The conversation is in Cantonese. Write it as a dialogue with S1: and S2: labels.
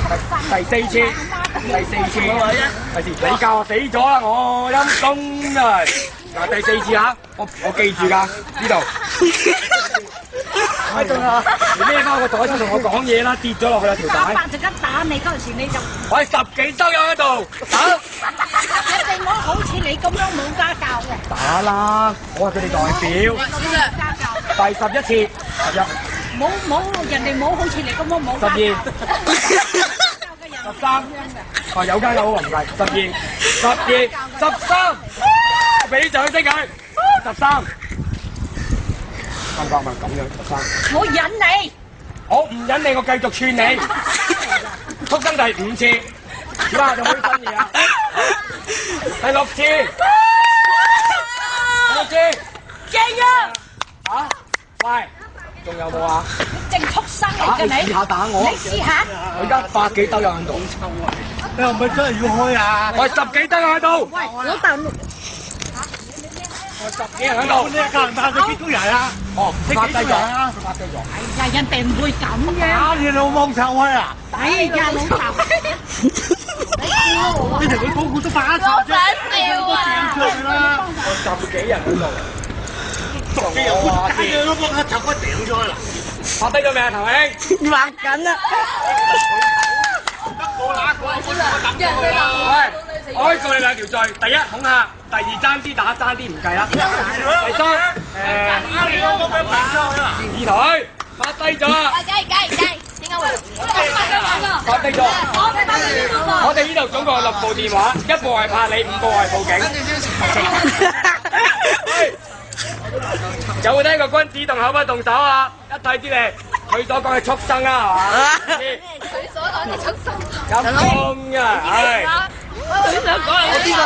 S1: 第四次，你教我死咗啦，我陰公啊！嗱，第四次嚇，我記住㗎，呢度。喺度啊！你孭翻個袋出同我講嘢啦，跌咗落去啦條帶。
S2: 打就咁打你嗰陣時你就。
S1: 我係10幾兜友喺度打。
S2: 一定我好似你咁樣冇家教嘅。
S1: 打啦！我係佢哋代表。
S2: 家教。
S1: 第11次，11。
S2: 冇人哋冇好似你咁樣冇家教。
S1: 12。13。有間有好唔計。12。13。俾掌聲佢。13。感覺咪咁樣13。
S2: 我忍你。
S1: 我唔忍你，我繼續串你。畜生第5次，而家就開新嘢啦。第6次。第6次。
S2: 勁啊！
S1: 嚇？喂，仲有冇啊？
S2: 正畜生嚟嘅你。
S1: 你試下打我。
S2: 你試下。
S1: 我而家100幾兜友喺度。
S3: 你係咪真係要開啊？
S1: 我係10幾兜友喺度。
S2: 喂，老豆。
S1: 我10幾人喺度。
S3: 你教人打咗幾多人啊？
S1: 哦，你發低咗。
S2: 哎呀，人哋唔會咁嘅。
S3: 打你老母臭開啊！
S2: 哎呀，老豆。
S3: 你哋佢個個都發臭啫，都掟出去啦！
S1: 我10幾人喺度。
S3: 10幾人打嘢都幫一臭骨掟出去啦！
S1: 發低咗未啊，頭兄？
S2: 畫緊啦。
S3: 我揦過，我等佢啦。
S1: 喂，我可以告你2條罪，第一恐嚇，第二爭啲打，爭啲唔計啦。第三，二台發低咗啦。
S2: 點解會？
S1: 發低咗。我哋呢度總共有6部電話，1部係拍你，5部係報警。有冇聽過君子動口不動手啊？一睇知你佢所講嘅畜生啊，係嘛？
S2: 佢所講嘅畜生。
S1: 陰公啊，唉！
S2: 佢想講係邊個？